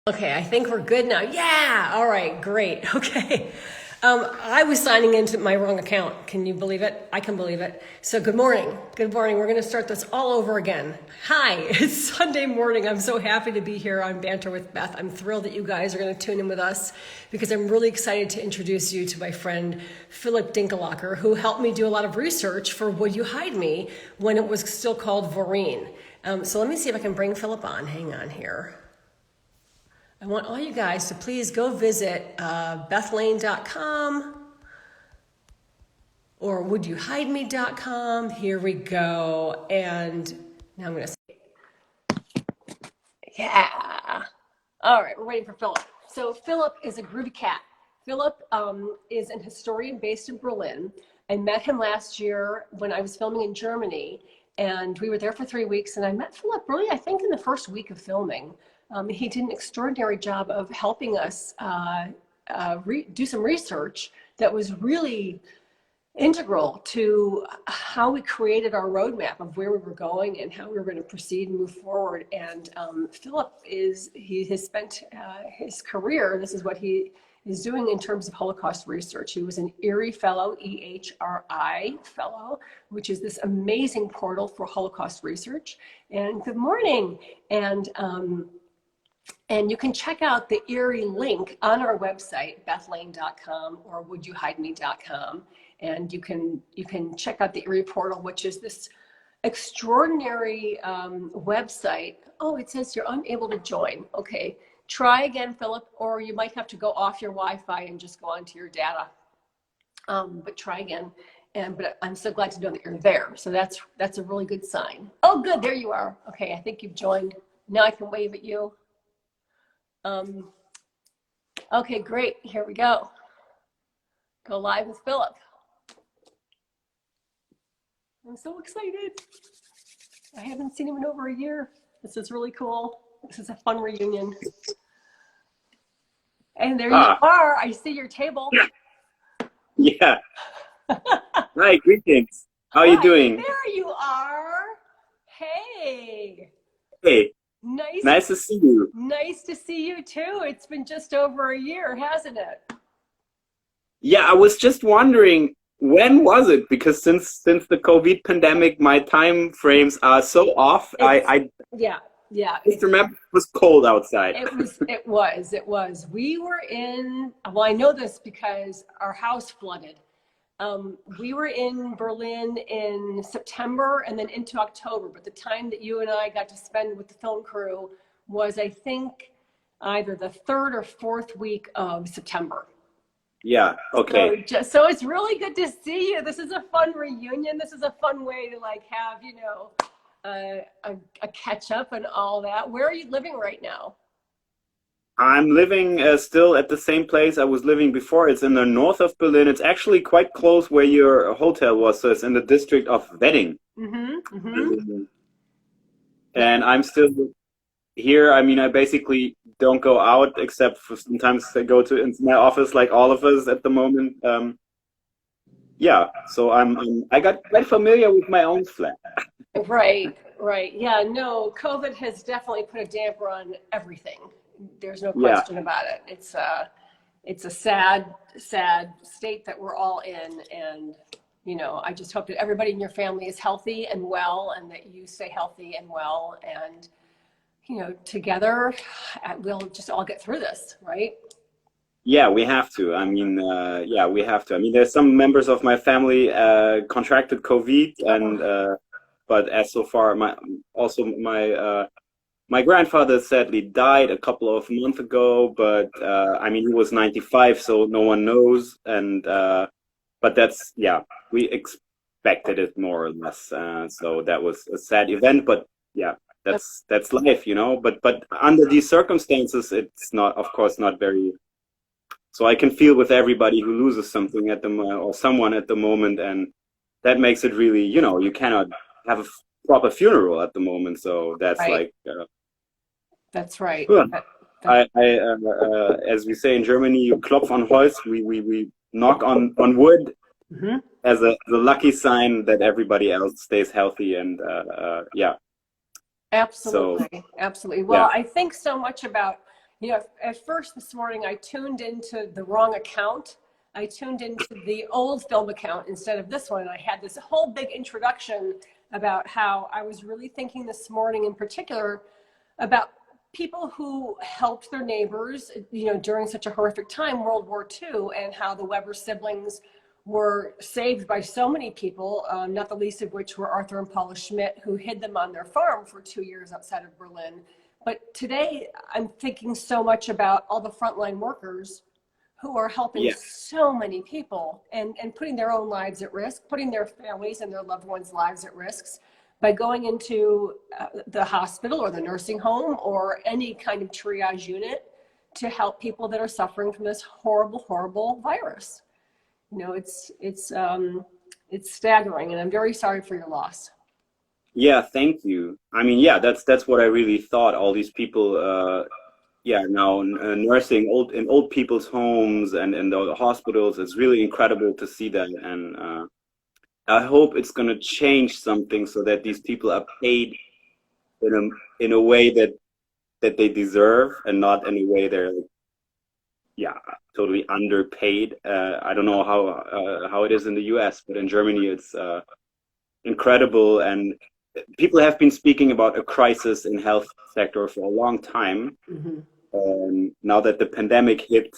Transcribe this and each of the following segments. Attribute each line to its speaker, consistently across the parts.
Speaker 1: Okay, I think we're good now. Yeah, all right, great. Okay. I was signing into my wrong account. Can you believe it? I can believe it. So good morning. Good morning. We're going to start this all over again. Hi, it's Sunday morning. I'm so happy to be here on Banter with Beth. I'm thrilled that you guys are going to tune in with us because I'm really excited to introduce you to my friend Philipp Dinkelaker, who helped me do a lot of research for Would You Hide Me when it was still called Voreen. So let me see if I can bring Philipp on. Hang on here. I want all you guys to please go visit bethlane.com or wouldyouhideme.com. Here we go. And now I'm going to say, yeah. All right, we're waiting for Philipp. So Philipp is a groovy cat. Philipp is an historian based in Berlin. I met him last year when I was filming in Germany, and we were there for 3 weeks. And I met Philipp really, I think, in the first week of filming. He did an extraordinary job of helping us do some research that was really integral to how we created our roadmap of where we were going and how we were going to proceed and move forward. And Philipp he has spent his career, this is what he is doing in terms of Holocaust research. He was an EHRI fellow, EHRI fellow, which is this amazing portal for Holocaust research. And good morning. And you can check out the EHRI link on our website, bethlane.com or wouldyouhideme.com. And you can check out the EHRI portal, which is this extraordinary website. Oh, it says you're unable to join. Okay, try again, Philipp, or you might have to go off your Wi-Fi and just go onto your data. But try again. But I'm so glad to know that you're there. So that's a really good sign. Oh, good, there you are. Okay, I think you've joined. Now I can wave at you. Okay, great. Here we go. Go live with Philipp. I'm so excited. I haven't seen him in over a year. This is really cool. This is a fun reunion. And there you are. I see your table.
Speaker 2: Yeah. Hi, greetings. How are you doing?
Speaker 1: There you are. Hey.
Speaker 2: Hey. Nice to see you.
Speaker 1: Nice to see you too. It's been just over a year, hasn't it?
Speaker 2: Yeah, I was just wondering, when was it? Because since the COVID pandemic, my time frames are so off.
Speaker 1: Yeah.
Speaker 2: Just remember it was cold outside.
Speaker 1: It was. We were in, well, I know this because our house flooded. We were in Berlin in September and then into October, but the time that you and I got to spend with the film crew was, I think, either the 3rd or 4th week of September.
Speaker 2: Yeah, okay.
Speaker 1: So it's really good to see you. This is a fun reunion. This is a fun way to have, a catch up and all that. Where are you living right now?
Speaker 2: I'm living still at the same place I was living before. It's in the north of Berlin. It's actually quite close where your hotel was. So it's in the district of Wedding. And I'm still here. I mean, I basically don't go out except for sometimes I go into my office like all of us at the moment. Yeah, so I got quite familiar with my own flat.
Speaker 1: Right. Yeah, no, COVID has definitely put a damper on everything. There's no question about it. It's a sad state that we're all in, and I just hope that everybody in your family is healthy and well, and that you stay healthy and well, and together we'll just all get through this, right?
Speaker 2: Yeah, we have to. I mean, we have to. I mean, there's some members of my family contracted COVID, and but as so far, my grandfather sadly died a couple of months ago, but I mean, he was 95, so no one knows. And but that's, we expected it more or less. So that was a sad event, but yeah, that's life, But under these circumstances, it's not, of course, not very. So I can feel with everybody who loses something or someone at the moment, and that makes it really, you cannot have a proper funeral at the moment. So that's
Speaker 1: right.
Speaker 2: That's
Speaker 1: right.
Speaker 2: As we say in Germany, you klopf on Holz. We knock on wood as a lucky sign that everybody else stays healthy, and
Speaker 1: Absolutely. Well, I think so much about You know, at first this morning, I tuned into the wrong account. I tuned into the old film account instead of this one. And I had this whole big introduction about how I was really thinking this morning in particular about people who helped their neighbors, you know, during such a horrific time, World War II, and how the Weber siblings were saved by so many people, not the least of which were Arthur and Paula Schmidt, who hid them on their farm for 2 years outside of Berlin. But today, I'm thinking so much about all the frontline workers who are helping
Speaker 2: Yeah.
Speaker 1: so many people and putting their own lives at risk, putting their families and their loved ones' lives at risks by going into the hospital or the nursing home or any kind of triage unit to help people that are suffering from this horrible, horrible virus. You know, it's staggering, and I'm very sorry for your loss.
Speaker 2: Yeah, thank you. I mean, yeah, that's what I really thought. All these people, yeah, now nursing in old people's homes and in the hospitals. It's really incredible to see that, and I hope it's going to change something so that these people are paid in a way that they deserve, and not in a way they're, yeah, totally underpaid. I don't know how it is in the US, but in Germany it's incredible, and people have been speaking about a crisis in health sector for a long time.
Speaker 1: Mm-hmm.
Speaker 2: Now that the pandemic hit,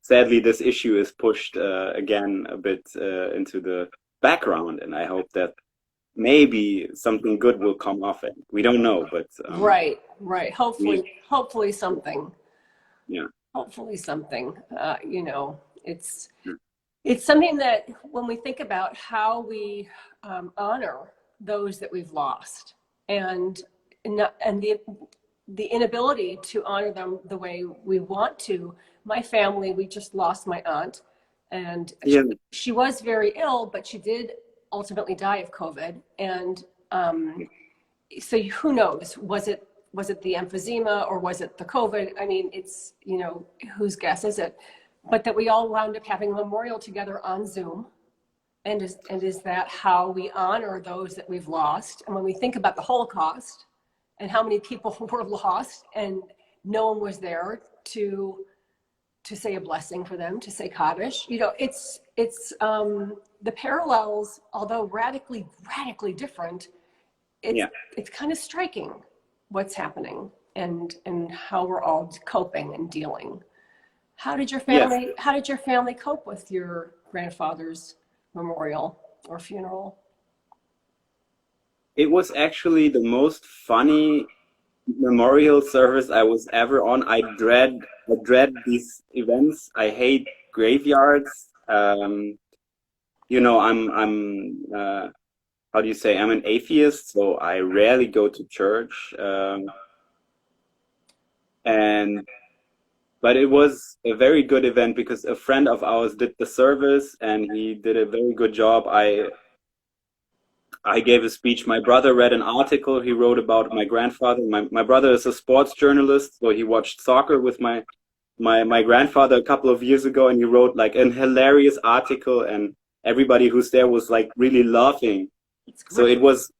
Speaker 2: sadly, this issue is pushed again a bit into the background, and I hope that maybe something good will come of it. We don't know, but
Speaker 1: Right. Hopefully something.
Speaker 2: Yeah.
Speaker 1: Hopefully something. You know, it's something that when we think about how we honor those that we've lost, and the inability to honor them the way we want to. My family, we just lost my aunt, and
Speaker 2: Yeah.
Speaker 1: she was very ill, but she did ultimately die of COVID. And so who knows? Was it the emphysema or was it the COVID? I mean, it's, you know, whose guess is it? But that we all wound up having a memorial together on Zoom. And is that how we honor those that we've lost? And when we think about the Holocaust and how many people were lost and no one was there to say a blessing for them, to say Kaddish, you know, it's the parallels, although radically different, it's kind of striking what's happening and how we're all coping and dealing. How did your family cope with your grandfather's memorial or funeral?
Speaker 2: It was actually the most funny memorial service I was ever on. I dread these events. I hate graveyards. You know, I'm how do you say? I'm an atheist, so I rarely go to church. But it was a very good event because a friend of ours did the service and he did a very good job. I gave a speech. My brother read an article he wrote about my grandfather. My brother is a sports journalist, so he watched soccer with my grandfather a couple of years ago, and he wrote like an hilarious article, and everybody who's there was like really laughing. So it was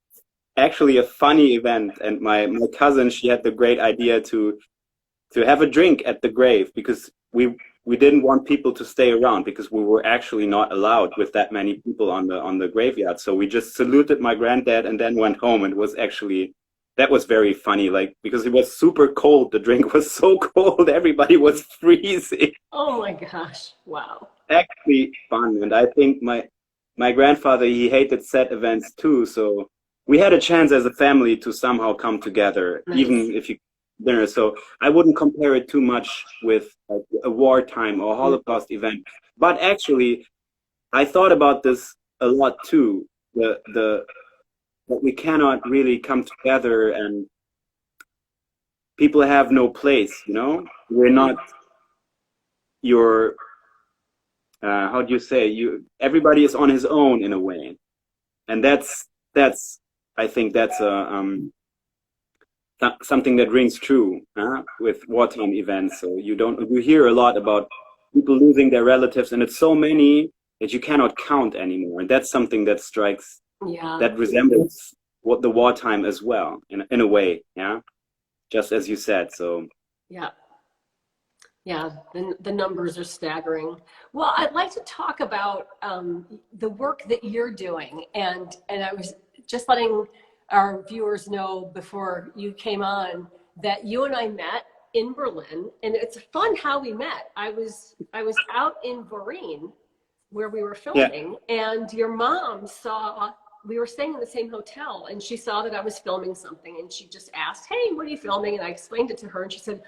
Speaker 2: actually a funny event. And my cousin, she had the great idea to have a drink at the grave because we didn't want people to stay around because we were actually not allowed with that many people on the graveyard. So we just saluted my granddad and then went home. And that was very funny, like, because it was super cold. The drink was so cold, everybody was freezing.
Speaker 1: Oh my gosh! Wow.
Speaker 2: Actually fun. And I think my grandfather, he hated sad events too. So we had a chance as a family to somehow come together,
Speaker 1: Nice.
Speaker 2: even if you dinner. So I wouldn't compare it too much with like a wartime or Holocaust event. But actually, I thought about this a lot too. That we cannot really come together and people have no place. You know, we're not your. How do you say? Everybody is on his own in a way, and that's. I think that's something that rings true with wartime events. So you hear a lot about people losing their relatives, and it's so many that you cannot count anymore. And that's something that strikes, that resembles what the wartime as well, in a way, yeah, just as you said. So
Speaker 1: Yeah. Yeah, the numbers are staggering. Well, I'd like to talk about the work that you're doing, and I was just letting our viewers know before you came on that you and I met in Berlin, and it's fun how we met. I was out in Berlin where we were
Speaker 2: Yeah.
Speaker 1: filming, and your mom saw we were staying in the same hotel, and she saw that I was filming something, and she just asked, "Hey, what are you filming?" And I explained it to her, and she said,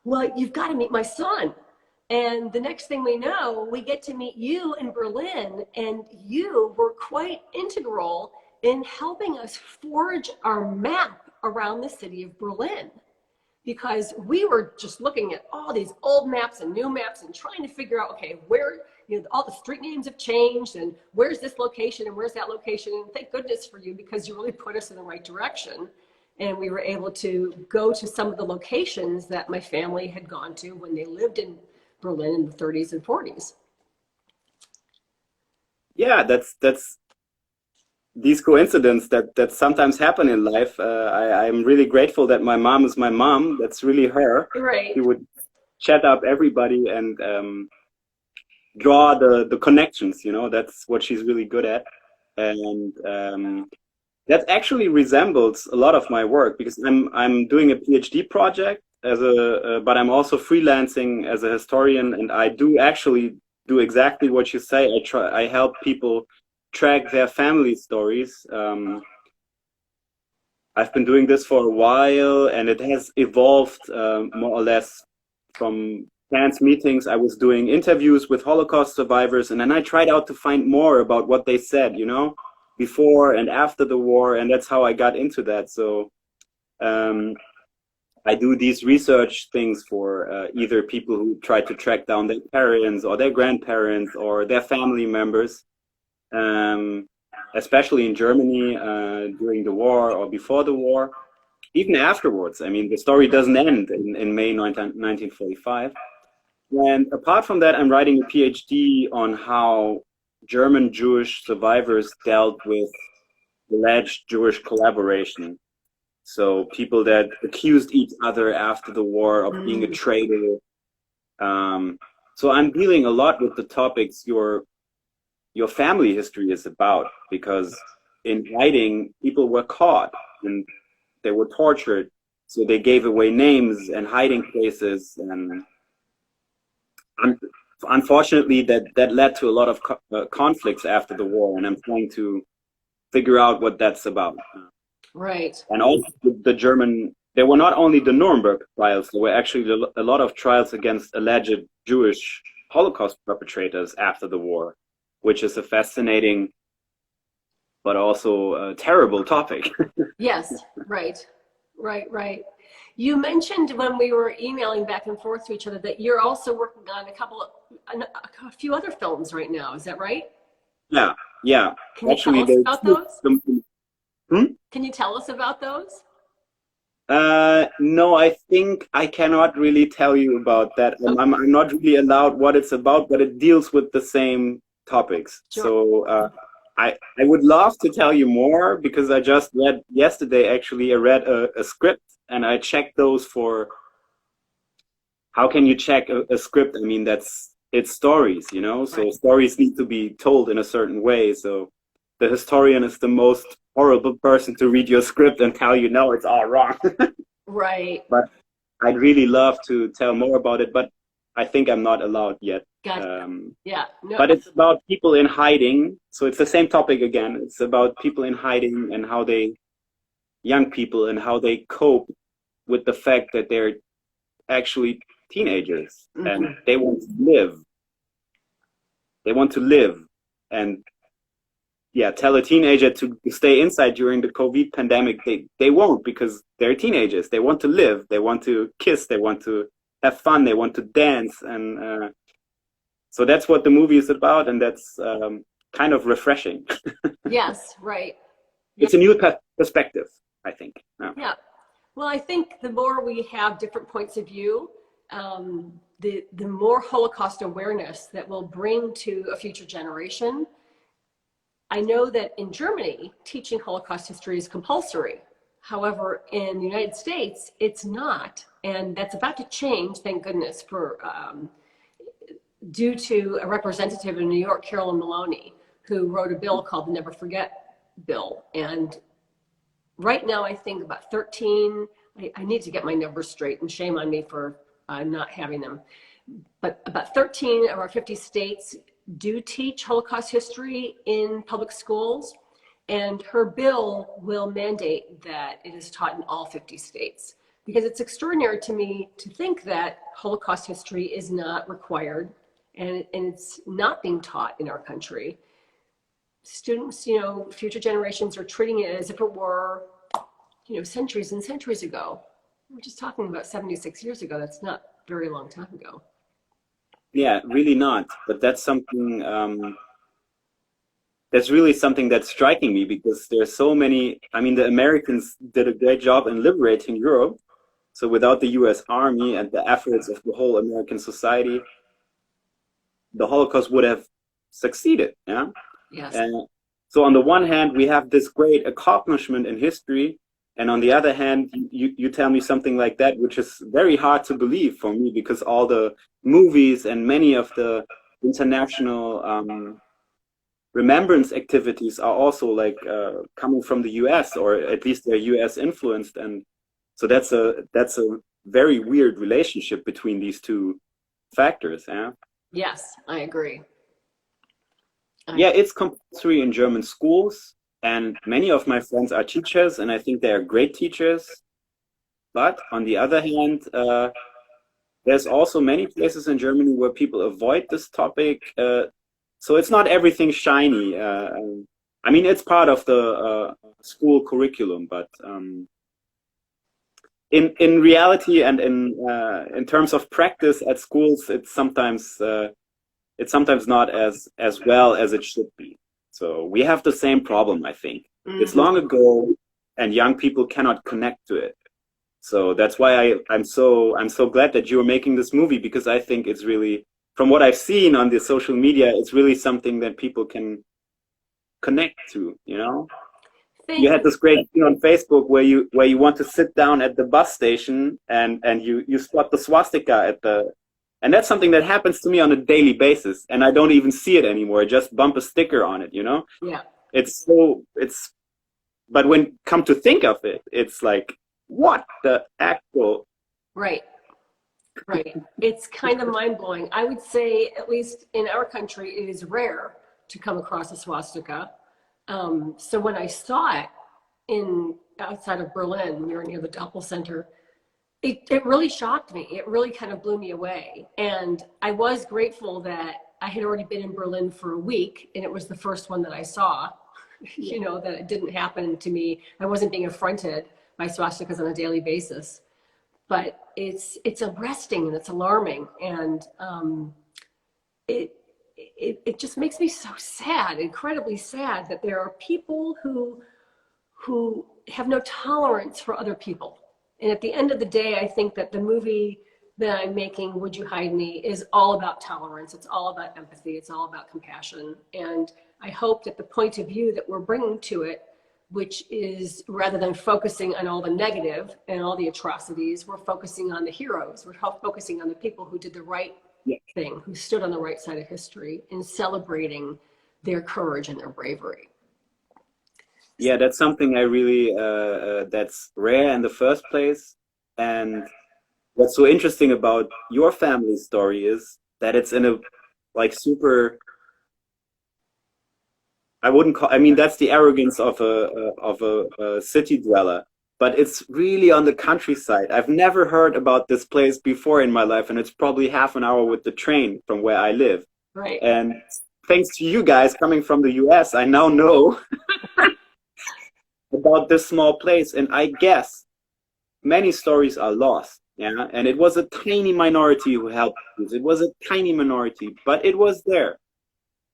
Speaker 1: "Well, you've got to meet my son." And the next thing we know, we get to meet you in Berlin, and you were quite integral in helping us forge our map around the city of Berlin. Because we were just looking at all these old maps and new maps and trying to figure out, okay, where, all the street names have changed, and where's this location and where's that location. And thank goodness for you, because you really put us in the right direction. And we were able to go to some of the locations that my family had gone to when they lived in Berlin in the 30s and 40s.
Speaker 2: Yeah, that's these coincidences that sometimes happen in life. I'm really grateful that my mom is my mom. That's really her.
Speaker 1: Right.
Speaker 2: She would chat up everybody and draw the connections. That's what she's really good at, and that actually resembles a lot of my work because I'm doing a PhD project but I'm also freelancing as a historian, and I do actually do exactly what you say. I help people track their family stories. I've been doing this for a while, and it has evolved more or less from chance meetings. I was doing interviews with Holocaust survivors, and then I tried out to find more about what they said, before and after the war, and that's how I got into that. So I do these research things for either people who try to track down their parents or their grandparents or their family members, especially in Germany during the war or before the war, even afterwards. I mean, the story doesn't end in May 1945. And apart from that, I'm writing a PhD on how German Jewish survivors dealt with alleged Jewish collaboration. So people that accused each other after the war of being a
Speaker 1: Mm.
Speaker 2: traitor. So I'm dealing a lot with the topics your family history is about, because in hiding, people were caught and they were tortured. So they gave away names and hiding places, and unfortunately, that led to a lot of conflicts after the war. And I'm trying to figure out what that's about.
Speaker 1: Right.
Speaker 2: And also the German, there were not only the Nuremberg trials, there were actually a lot of trials against alleged Jewish Holocaust perpetrators after the war, which is a fascinating but also a terrible topic.
Speaker 1: Yes, right, right. You mentioned when we were emailing back and forth to each other that you're also working on a few other films right now. Is that right?
Speaker 2: Yeah, yeah.
Speaker 1: Can you tell
Speaker 2: Actually,
Speaker 1: us
Speaker 2: there's
Speaker 1: about those?
Speaker 2: hmm?
Speaker 1: Can you tell us about those?
Speaker 2: No, I think I cannot really tell you about that.
Speaker 1: Okay,
Speaker 2: I'm not really allowed what it's about, but it deals with the same topics.
Speaker 1: sure.
Speaker 2: So I would love to tell you more, because I just read yesterday, actually, I read a script, and I checked those for how can you check a script? I mean, it's stories. So
Speaker 1: Right.
Speaker 2: stories need to be told in a certain way. So the historian is the most horrible person to read your script and tell you, no, it's all wrong.
Speaker 1: Right.
Speaker 2: But I'd really love to tell more about it, but I think I'm not allowed yet.
Speaker 1: Gotcha. Yeah. No.
Speaker 2: But it's about people in hiding. So it's the same topic again. It's about people in hiding and young people, and how they cope with the fact that they're actually teenagers and
Speaker 1: Mhm.
Speaker 2: they want to live. They want to live. And yeah, tell a teenager to stay inside during the COVID pandemic, they won't, because they're teenagers. They want to live. They want to kiss. They want to have fun. They want to dance. And so that's what the movie is about. And that's kind of refreshing.
Speaker 1: Yes. Right. Yeah.
Speaker 2: It's a new perspective, I think. Yeah.
Speaker 1: Yeah. Well, I think the more we have different points of view, the more Holocaust awareness that will bring to a future generation. I know that in Germany, teaching Holocaust history is compulsory. However, in the United States, it's not. And that's about to change, thank goodness, due to a representative in New York, Carolyn Maloney, who wrote a bill called the Never Forget Bill. And right now, I think about 13, I need to get my numbers straight, and shame on me for not having them. But about 13 of our 50 states do teach Holocaust history in public schools. And her bill will mandate that it is taught in all 50 states. Because it's extraordinary to me to think that Holocaust history is not required and it's not being taught in our country. Students, future generations are treating it as if it were, centuries and centuries ago. We're just talking about 76 years ago. That's not a very long time ago.
Speaker 2: Yeah, really not. But that's something that's really something that's striking me, because there's so many. I mean, the Americans did a great job in liberating Europe. So without the US Army and the efforts of the whole American society, the Holocaust would have succeeded. Yeah.
Speaker 1: Yes.
Speaker 2: And so on the one hand, we have this great accomplishment in history. And on the other hand, you tell me something like that, which is very hard to believe for me, because all the movies and many of the international remembrance activities are also like coming from the US, or at least they're US influenced. And so that's a very weird relationship between these two factors. Yeah.
Speaker 1: Yes, I agree.
Speaker 2: Yeah, it's compulsory in German schools, and many of my friends are teachers, and I think they are great teachers. But on the other hand, there's also many places in Germany where people avoid this topic. So it's not everything shiny. I mean, it's part of the school curriculum, but in reality and in terms of practice at schools, it's sometimes not as well as it should be. So we have the same problem, I think. Mm-hmm. It's long ago, and young people cannot connect to it. So that's why I'm so glad that you are making this movie, because I think it's really, from what I've seen on the social media, it's really something that people can connect to. You had this great thing on Facebook where you want to sit down at the bus station and you spot the swastika and that's something that happens to me on a daily basis, and I don't even see it anymore. I just bump a sticker on it,
Speaker 1: Yeah.
Speaker 2: But when come to think of it, it's like, what the actual?
Speaker 1: Right. It's kind of mind-blowing. I would say, at least in our country, it is rare to come across a swastika. So when I saw it outside of Berlin, we were near the Doppel Center, it really shocked me. It really kind of blew me away. And I was grateful that I had already been in Berlin for a week, and it was the first one that I saw, that it didn't happen to me. I wasn't being affronted by swastikas on a daily basis. But it's arresting and it's alarming. And it just makes me so sad, incredibly sad, that there are people who have no tolerance for other people. And at the end of the day, I think that the movie that I'm making, Would You Hide Me, is all about tolerance. It's all about empathy. It's all about compassion. And I hope that the point of view that we're bringing to it, which is, rather than focusing on all the negative and all the atrocities, we're focusing on the heroes. We're focusing on the people who did the right thing, who stood on the right side of history, and celebrating their courage and their bravery.
Speaker 2: Yeah, that's something I really, that's rare in the first place. And what's so interesting about your family story is that it's in a super, I mean, that's the arrogance of a city dweller, but it's really on the countryside. I've never heard about this place before in my life, and it's probably half an hour with the train from where I live.
Speaker 1: Right.
Speaker 2: And thanks to you guys coming from the US, I now know about this small place, and I guess many stories are lost. Yeah, and it was a tiny minority who helped us. It was a tiny minority, but it was there.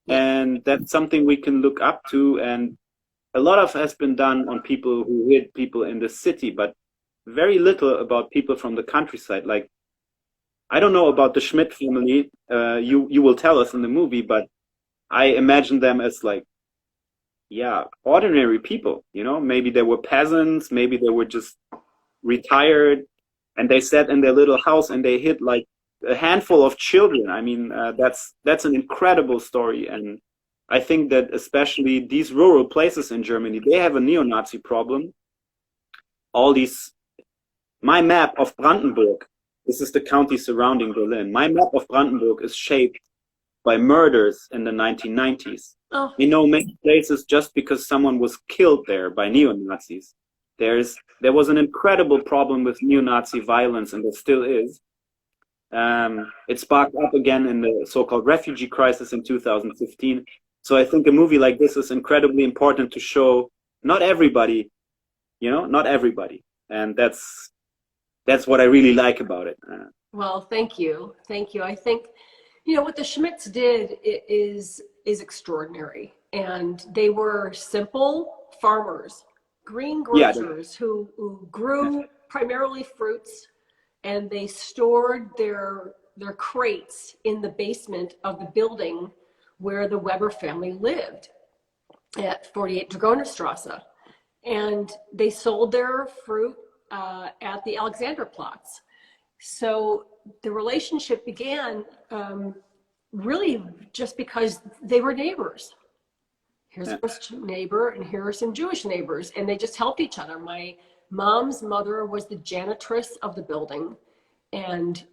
Speaker 2: And that's something we can look up to. And a lot of has been done on people who hid people in the city, but very little about people from the countryside. Like, I don't know about the Schmidt family. You will tell us in the movie, but I imagine them as like yeah, ordinary people, you know, maybe they were peasants, maybe they were just retired, and they sat in their little house and they hit like a handful of children. I mean, that's an incredible story, and I think that especially these rural places in Germany, they have a neo-Nazi problem. All these, my map of Brandenburg, this is the county surrounding Berlin. My map of Brandenburg is shaped by murders in the 1990s.
Speaker 1: Oh,
Speaker 2: We know many places just because someone was killed there by neo-Nazis. There was an incredible problem with neo-Nazi violence, and there still is. It sparked up again in the so-called refugee crisis in 2015. So I think a movie like this is incredibly important to show not everybody, you know, not everybody, and that's what I really like about it.
Speaker 1: well, thank you. Thank you. I think, what the Schmidts did is extraordinary. And they were simple farmers, green
Speaker 2: Yeah,
Speaker 1: grocers who grew primarily fruits, and they stored their crates in the basement of the building where the Weber family lived at 48 Dragonerstrasse. And they sold their fruit at the Alexanderplatz. So the relationship began really just because they were neighbors. Here's a Christian neighbor and here are some Jewish neighbors, and they just helped each other. My mom's mother was the janitress of the building, and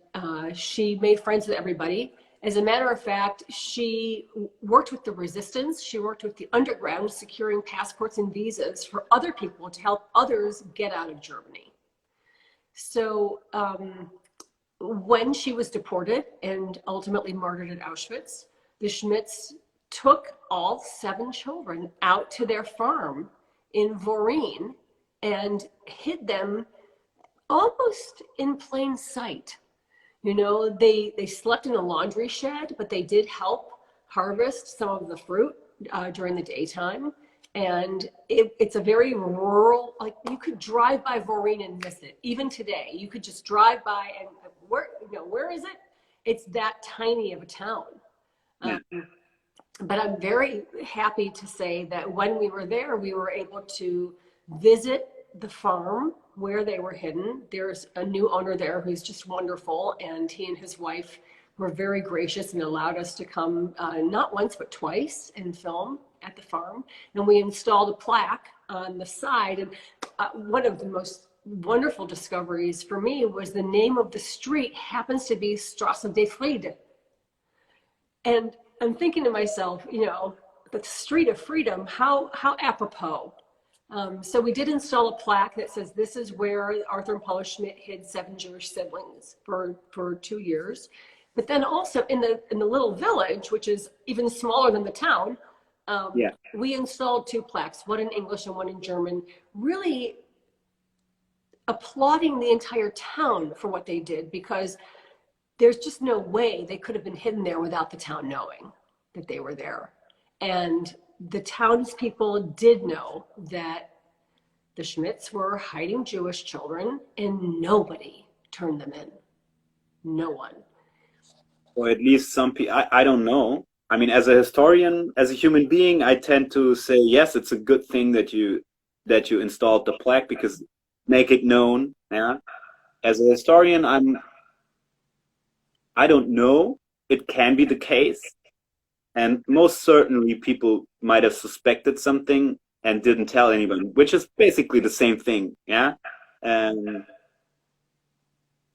Speaker 1: she made friends with everybody. As a matter of fact, she worked with the resistance. She worked with the underground, securing passports and visas for other people to help others get out of Germany. So when she was deported and ultimately martyred at Auschwitz, the Schmidts took all 7 children out to their farm in Voreen and hid them almost in plain sight. They slept in a laundry shed, but they did help harvest some of the fruit during the daytime. And it's a very rural, like you could drive by Voreen and miss it. Even today, you could just drive by and where is it? It's that tiny of a town.
Speaker 2: yeah,
Speaker 1: But I'm very happy to say that when we were there, we were able to visit the farm where they were hidden. There's a new owner there who's just wonderful, and he and his wife were very gracious and allowed us to come not once but twice and film at the farm. And we installed a plaque on the side. And one of the most wonderful discoveries for me was the name of the street happens to be Strasse des Friede. And I'm thinking to myself, the street of freedom, how apropos. So we did install a plaque that says this is where Arthur and Paula Schmidt hid 7 Jewish siblings for 2 years. But then also in the little village, which is even smaller than the town,
Speaker 2: yeah.
Speaker 1: we installed 2 plaques, one in English and one in German, really applauding the entire town for what they did, because there's just no way they could have been hidden there without the town knowing that they were there. And the townspeople did know that the Schmidts were hiding Jewish children, and nobody turned them in. No one.
Speaker 2: Or at least some people. I don't know. I mean, as a historian, as a human being, I tend to say yes, it's a good thing that you installed the plaque because make it known. Yeah. As a historian, I don't know. It can be the case. And most certainly people might have suspected something and didn't tell anyone, which is basically the same thing. Yeah. Um,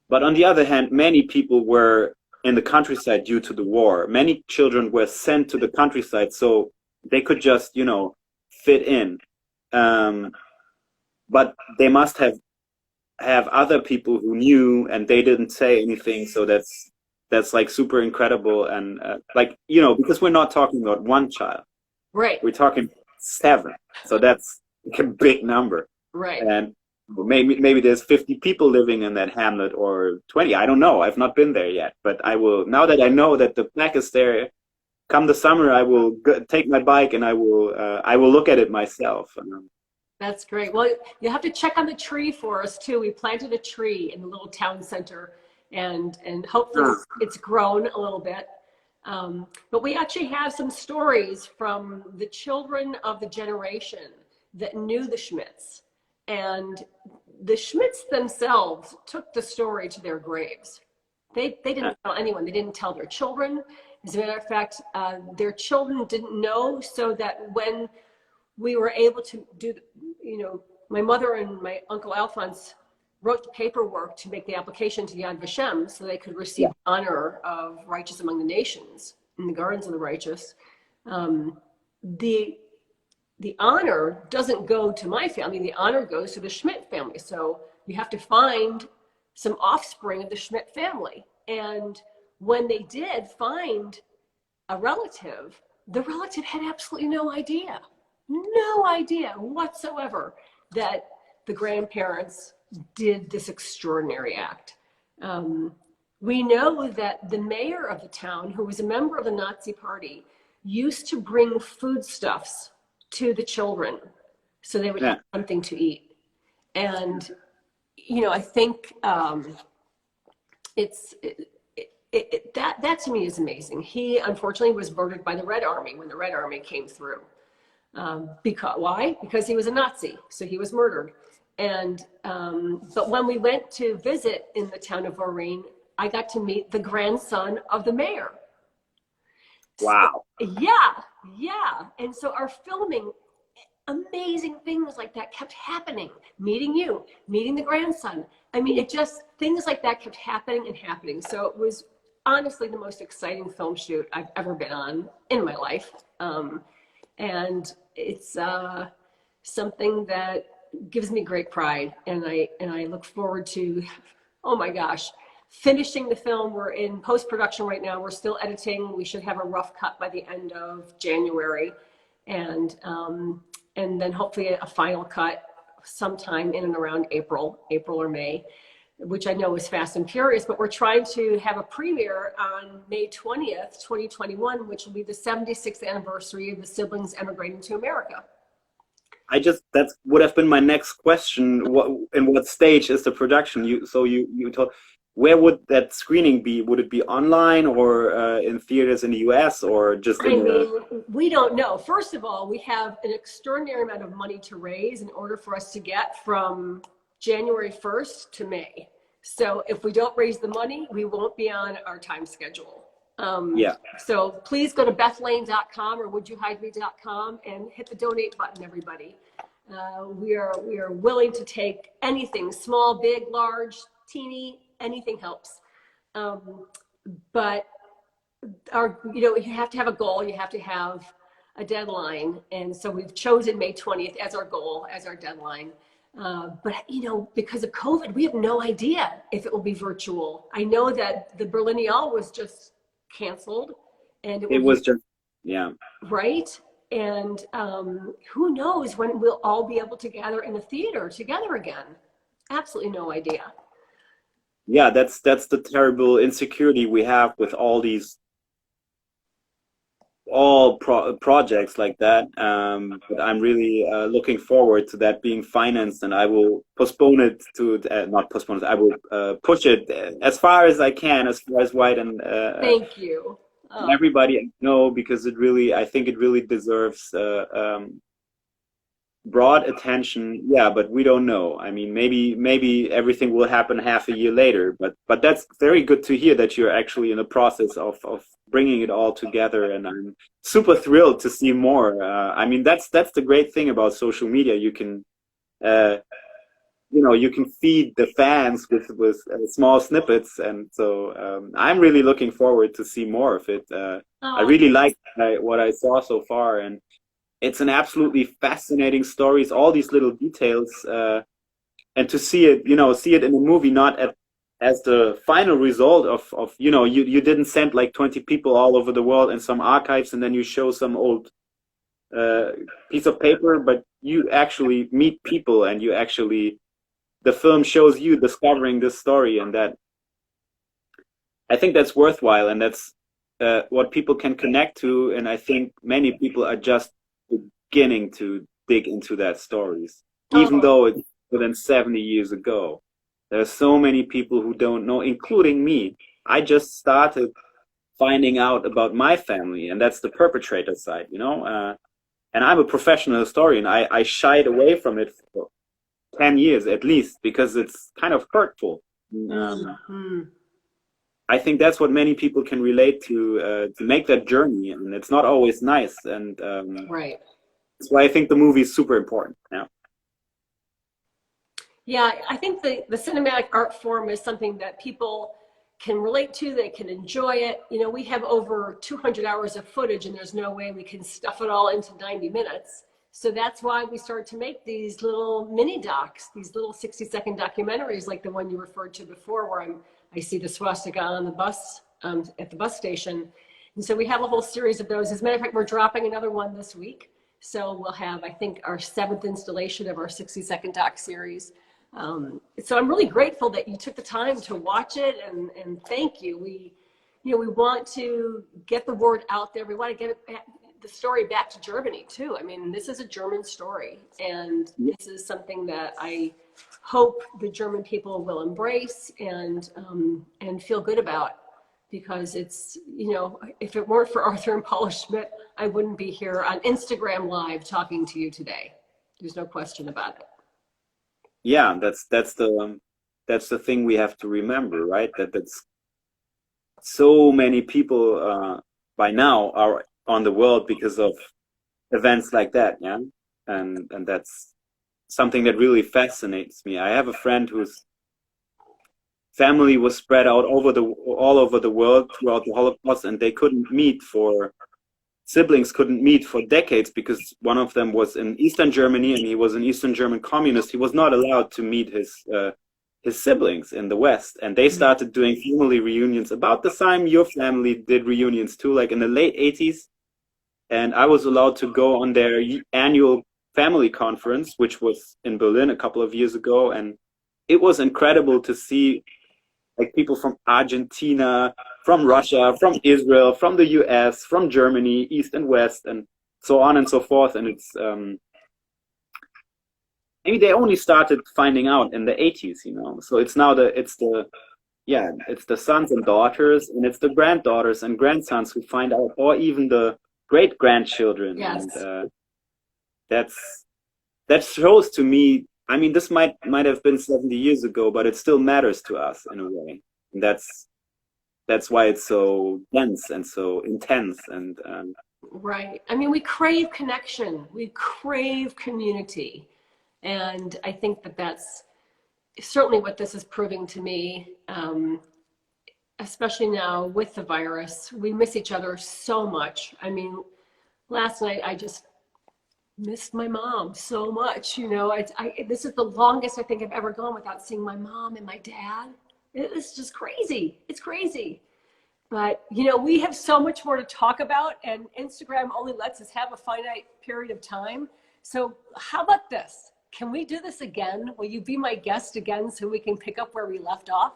Speaker 2: but on the other hand, many people were in the countryside due to the war. Many children were sent to the countryside so they could just, fit in. Um, but they must have other people who knew and they didn't say anything. So that's like super incredible. And because we're not talking about one child,
Speaker 1: Right.
Speaker 2: we're talking 7. So that's a big number.
Speaker 1: Right.
Speaker 2: And maybe there's 50 people living in that hamlet or 20. I don't know. I've not been there yet, but I will. Now that I know that the plaque is there, come the summer, I will take my bike and I will look at it myself.
Speaker 1: That's great. Well, you have to check on the tree for us too. We planted a tree in the little town center, and hopefully it's grown a little bit. But we actually have some stories from the children of the generation that knew the Schmidts. And the Schmidts themselves took the story to their graves. They
Speaker 2: Yeah.
Speaker 1: didn't tell anyone. They didn't tell their children. As a matter of fact, their children didn't know, so that when we were able to do, my mother and my uncle Alphonse wrote the paperwork to make the application to Yad Vashem so they could receive
Speaker 2: Yeah.
Speaker 1: the honor of Righteous Among the Nations in the Gardens of the Righteous. The the honor doesn't go to my family. The honor goes to the Schmidt family. So you have to find some offspring of the Schmidt family. And when they did find a relative, the relative had absolutely no idea whatsoever that the grandparents did this extraordinary act. We know that the mayor of the town, who was a member of the Nazi Party, used to bring foodstuffs to the children so they would have something to eat. And, I think that to me is amazing. He unfortunately was murdered by the Red Army when the Red Army came through. Why? Because he was a Nazi, so he was murdered. And but when we went to visit in the town of Voreen, I got to meet the grandson of the mayor.
Speaker 2: Wow.
Speaker 1: So, yeah. And so our filming, amazing things like that kept happening. Meeting you, meeting the grandson. I mean, things like that kept happening and happening. So it was honestly the most exciting film shoot I've ever been on in my life. And it's something that gives me great pride. And I look forward to, oh my gosh, finishing the film. We're in post-production right now. We're still editing. We should have a rough cut by the end of January. And then hopefully a final cut sometime in and around April or May, which I know is fast and furious, but we're trying to have a premiere on May 20th, 2021, which will be the 76th anniversary of the siblings emigrating to America.
Speaker 2: That would have been my next question. In what stage is the production? You told, where would that screening be? Would it be online or in theaters in the US or just
Speaker 1: we don't know. First of all, we have an extraordinary amount of money to raise in order for us to get from January 1st to May. So if we don't raise the money, we won't be on our time schedule. So please go to bethlane.com or wouldyohideme.com and hit the donate button, everybody. We are willing to take anything, small, big, large, teeny, anything helps. But you have to have a goal, you have to have a deadline. And so we've chosen May 20th as our goal, as our deadline. But because of COVID, we have no idea if it will be virtual. I know that the Berlinale was just canceled, and it was
Speaker 2: just
Speaker 1: right. And who knows when we'll all be able to gather in the theater together again. Absolutely no idea.
Speaker 2: Yeah, that's the terrible insecurity we have with all these projects like that. But I'm really looking forward to that being financed, and I will postpone it to not postpone it. I will push it as far as I can, as far as wide and
Speaker 1: thank you.
Speaker 2: Everybody know, because I think it really deserves broad attention. Yeah, but we don't know. I mean, maybe everything will happen half a year later, but that's very good to hear that you're actually in the process of bringing it all together, and I'm super thrilled to see more. I mean, that's the great thing about social media. You can you can feed the fans with small snippets, and so I'm really looking forward to see more of it. I really like what I saw so far, and it's an absolutely fascinating story. It's all these little details, and to see it in a movie, not as the final result of you didn't send like 20 people all over the world and some archives, and then you show some old piece of paper, but you actually meet people, and the film shows you discovering this story, and that I think that's worthwhile, and that's what people can connect to. And I think many people are just beginning to dig into that stories, even though it's more than 70 years ago. There are so many people who don't know, including me. I just started finding out about my family, and that's the perpetrator side, you know. And I'm a professional historian. I shied away from it for 10 years at least because it's kind of hurtful.
Speaker 1: Mm-hmm.
Speaker 2: I think that's what many people can relate to make that journey, and it's not always nice. And
Speaker 1: Right.
Speaker 2: that's why I think the movie is super important. Yeah.
Speaker 1: Yeah, I think the cinematic art form is something that people can relate to, they can enjoy it. You know, we have over 200 hours of footage and there's no way we can stuff it all into 90 minutes. So that's why we start to make these little mini docs, these little 60-second documentaries like the one you referred to before where I see the swastika on the bus, at the bus station. And so we have a whole series of those. As a matter of fact, we're dropping another one this week. So we'll have, I think, our 7th installation of our 60-second doc series. So I'm really grateful that you took the time to watch it, and thank you. We want to get the word out there. We want to get it back, the story back to Germany too. I mean, this is a German story, and this is something that I hope the German people will embrace and feel good about, because it's, if it weren't for Arthur and Paula Schmidt, I wouldn't be here on Instagram Live talking to you today. There's no question about it.
Speaker 2: Yeah, that's the thing we have to remember, right? That's so many people by now are on the world because of events like that, yeah, and that's something that really fascinates me. I have a friend whose family was spread out all over the world throughout the Holocaust, and siblings couldn't meet for decades because one of them was in Eastern Germany and he was an Eastern German communist. He was not allowed to meet his siblings in the West, and they started doing family reunions about the time your family did reunions too, like in the late 80s. And I was allowed to go on their annual family conference, which was in Berlin a couple of years ago, and it was incredible to see like people from Argentina, from Russia, from Israel, from the US, from Germany, East and West, and so on and so forth. And it's maybe they only started finding out in the 80s, So it's now it's the sons and daughters, and it's the granddaughters and grandsons who find out, or even the great grandchildren.
Speaker 1: Yes.
Speaker 2: And that shows to me. I mean, this might have been 70 years ago, but it still matters to us in a way. And that's why it's so dense and so intense. And
Speaker 1: right. I mean, we crave connection. We crave community. And I think that's certainly what this is proving to me, especially now with the virus. We miss each other so much. I mean, last night I just missed my mom so much. This is the longest I think I've ever gone without seeing my mom and my dad. It's just crazy. It's crazy. But, we have so much more to talk about, and Instagram only lets us have a finite period of time. So how about this? Can we do this again? Will you be my guest again so we can pick up where we left off?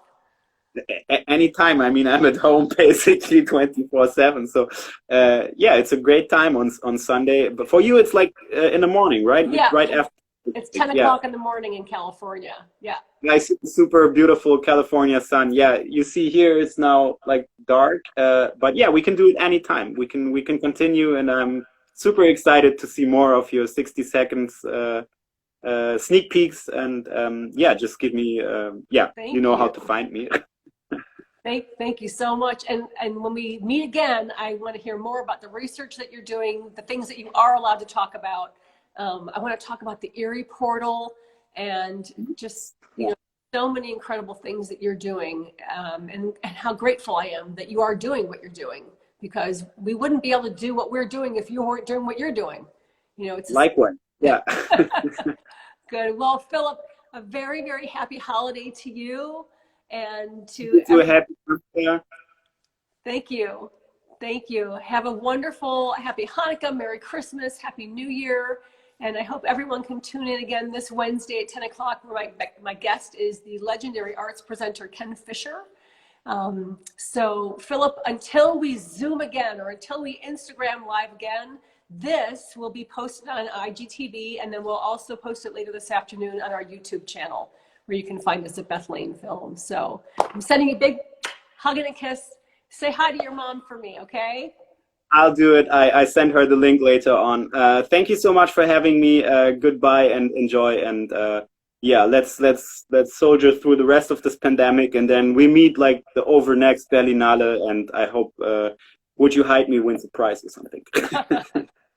Speaker 2: Anytime. I mean, I'm at home basically 24/7. So yeah, it's a great time on Sunday. But for you, it's like in the morning, right?
Speaker 1: Yeah.
Speaker 2: Right after.
Speaker 1: It's 10 o'clock in the morning in California. Yeah.
Speaker 2: Nice, super beautiful California sun. Yeah, you see here it's now like dark. But yeah, we can do it anytime. We can continue, and I'm super excited to see more of your 60 seconds sneak peeks. And yeah, just give me you know how to find me.
Speaker 1: Thank you so much. And when we meet again, I want to hear more about the research that you're doing, the things that you are allowed to talk about. I want to talk about the Erie portal and just, so many incredible things that you're doing, and how grateful I am that you are doing what you're doing, because we wouldn't be able to do what we're doing if you weren't doing what you're doing. It's
Speaker 2: likewise. Yeah.
Speaker 1: Good. Well, Philip, a very, very happy holiday to you. And
Speaker 2: to happy birthday.
Speaker 1: Thank you. Thank you. Have a wonderful, happy Hanukkah, Merry Christmas, Happy New Year. And I hope everyone can tune in again this Wednesday at 10 o'clock, where my guest is the legendary arts presenter, Ken Fisher. So Philip, until we Zoom again, or until we Instagram Live again, this will be posted on IGTV, and then we'll also post it later this afternoon on our YouTube channel, where you can find us at Beth Lane Film. So I'm sending you a big hug and a kiss. Say hi to your mom for me, okay?
Speaker 2: I'll do it. I send her the link later on. Thank you so much for having me. Goodbye and enjoy. And yeah, let's soldier through the rest of this pandemic, and then we meet like the over next Berlinale. And I hope Would You Hide Me wins a prize or something.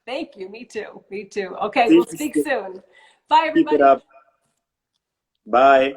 Speaker 1: Thank you. Me too. Me too. Okay,
Speaker 2: See
Speaker 1: we'll
Speaker 2: you
Speaker 1: speak
Speaker 2: soon.
Speaker 1: soon. Bye,
Speaker 2: Keep it
Speaker 1: everybody.
Speaker 2: up. Bye.